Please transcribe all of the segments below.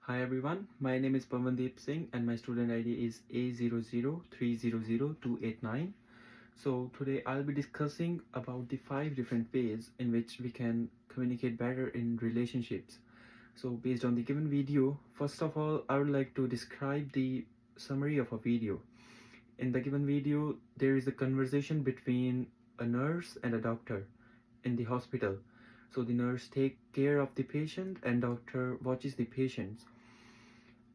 Hi everyone, my name is Pavandeep Singh and my student ID is A00300289. So today I'll be discussing about the 5 different ways in which we can communicate better in relationships. So based on the given video, first of all, I would like to describe the summary of a video. In the given video, there is a conversation between a nurse and a doctor in the hospital. So the nurse take care of the patient and doctor watches the patients.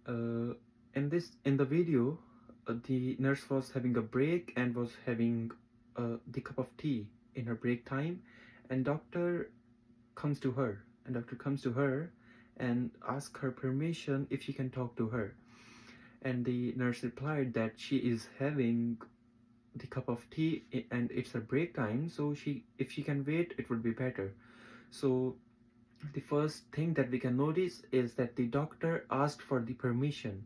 uh, in the video, the nurse was having a break and was having the cup of tea in her break time, and doctor comes to her and asks her permission if she can talk to her. And the nurse replied that she is having the cup of tea and it's her break time, so she if she can wait, it would be better. So the first thing that we can notice is that the doctor asked for the permission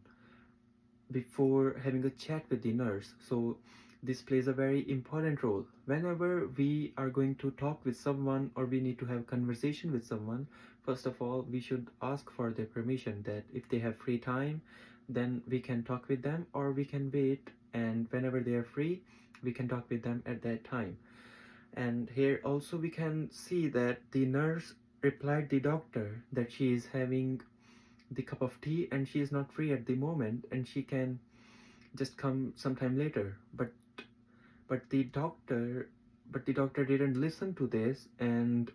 before having a chat with the nurse. So this plays a very important role. Whenever we are going to talk with someone or we need to have conversation with someone, first of all, we should ask for their permission that if they have free time, then we can talk with them or we can wait, and whenever they are free, we can talk with them at that time. And here also we can see that the nurse replied the doctor that she is having the cup of tea and she is not free at the moment and she can just come sometime later. But the doctor didn't listen to this and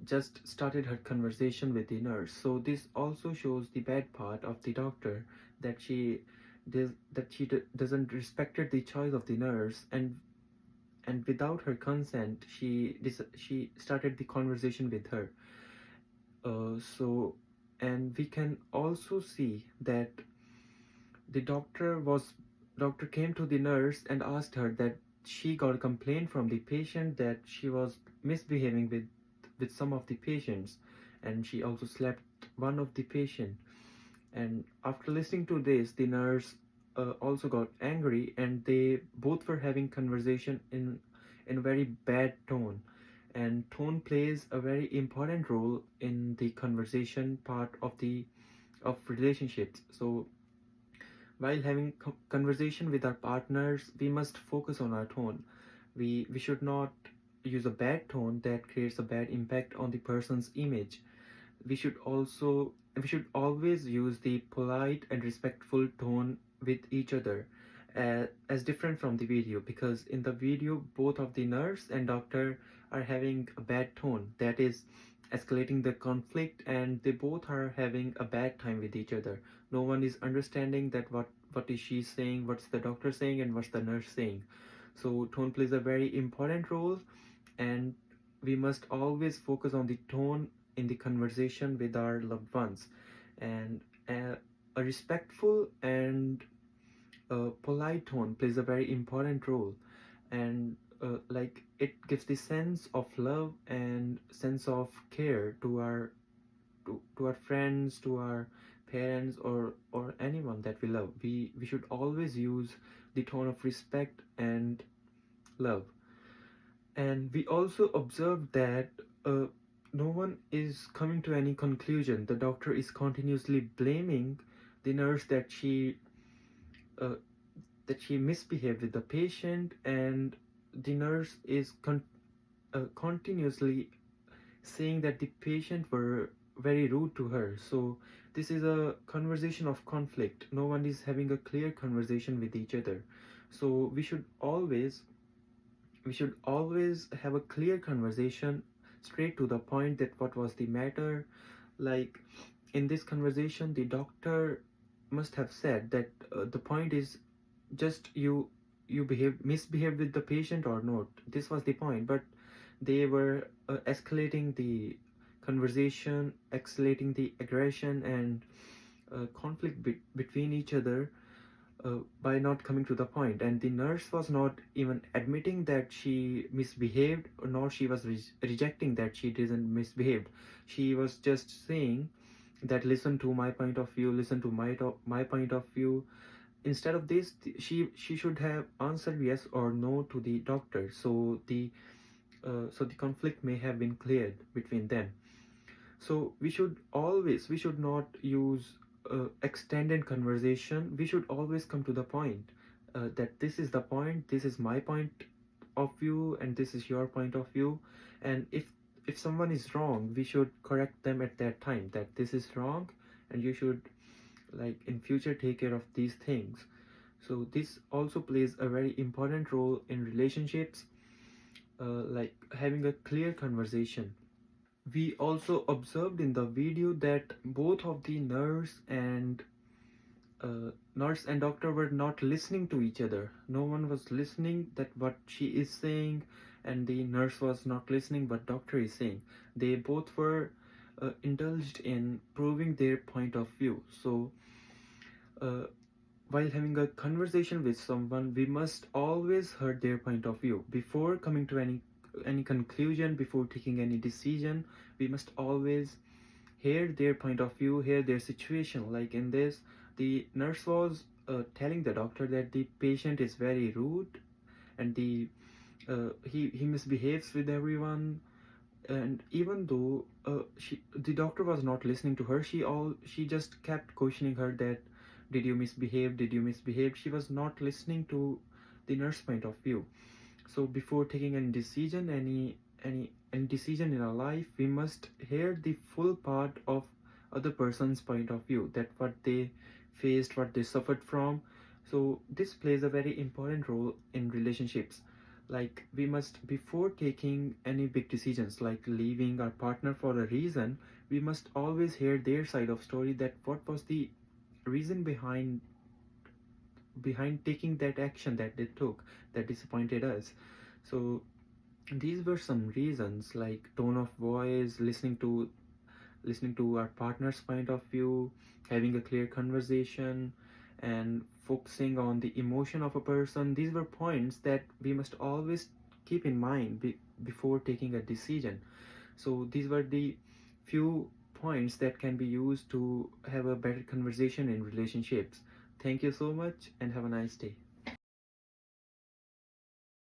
just started her conversation with the nurse. So this also shows the bad part of the doctor, that doesn't respected the choice of the nurse, and without her consent she started the conversation with her. So and we can also see that the doctor came to the nurse and asked her that she got a complaint from the patient that she was misbehaving with some of the patients, and she also slapped one of the patient. And after listening to this, the nurse also got angry, and they both were having conversation in a very bad tone. And tone plays a very important role in the conversation part of relationships. So while having conversation with our partners, we must focus on our tone. We should not use a bad tone that creates a bad impact on the person's image. We should always use the polite and respectful tone with each other, as different from the video, because in the video both of the nurse and doctor are having a bad tone that is escalating the conflict, and they both are having a bad time with each other. No one is understanding that what is she saying, what's the doctor saying, and what's the nurse saying. So tone plays a very important role, and we must always focus on the tone in the conversation with our loved ones. And a respectful and polite tone plays a very important role, and like it gives the sense of love and sense of care to our friends, to our parents, or anyone that we love. We should always use the tone of respect and love. And we also observed that no one is coming to any conclusion. The doctor is continuously blaming the nurse uh, that she misbehaved with the patient, and the nurse is continuously saying that the patient were very rude to her. So this is a conversation of conflict. No one is having a clear conversation with each other. So we should always have a clear conversation, straight to the point, that what was the matter. Like in this conversation, the doctor must have said that the point is just you misbehaved with the patient or not. This was the point, but they were escalating the conversation, escalating the aggression and conflict between each other, by not coming to the point. And the nurse was not even admitting that she misbehaved, nor she was rejecting that she didn't misbehave. She was just saying that listen to my point of view, listen to my point of view. Instead of this, she should have answered yes or no to the doctor, so the conflict may have been cleared between them. So we should not use extended conversation. We should always come to the point, that this is the point, this is my point of view, and this is your point of view. And if someone is wrong, we should correct them at that time, that this is wrong, and you should, like, in future take care of these things. So this also plays a very important role in relationships, like having a clear conversation. We also observed in the video that both of the nurse and doctor were not listening to each other. No one was listening that what she is saying, and the nurse was not listening what doctor is saying. They both were indulged in proving their point of view. So uh, while having a conversation with someone, we must always hear their point of view before coming to any conclusion, before taking any decision. We must always hear their point of view, hear their situation. Like in this, the nurse was telling the doctor that the patient is very rude, and he misbehaves with everyone. And even though the doctor was not listening to her, she just kept questioning her that, did you misbehave, did you misbehave. She was not listening to the nurse point of view. So before taking any decision in our life, we must hear the full part of other person's point of view, that what they faced, what they suffered from. So this plays a very important role in relationships. Like, we must, before taking any big decisions like leaving our partner for a reason, we must always hear their side of story, that what was the reason behind taking that action that they took that disappointed us. So these were some reasons, like tone of voice, listening to our partner's point of view, having a clear conversation, and focusing on the emotion of a person. These were points that we must always keep in mind before taking a decision. So these were the few points that can be used to have a better conversation in relationships. Thank you so much and have a nice day.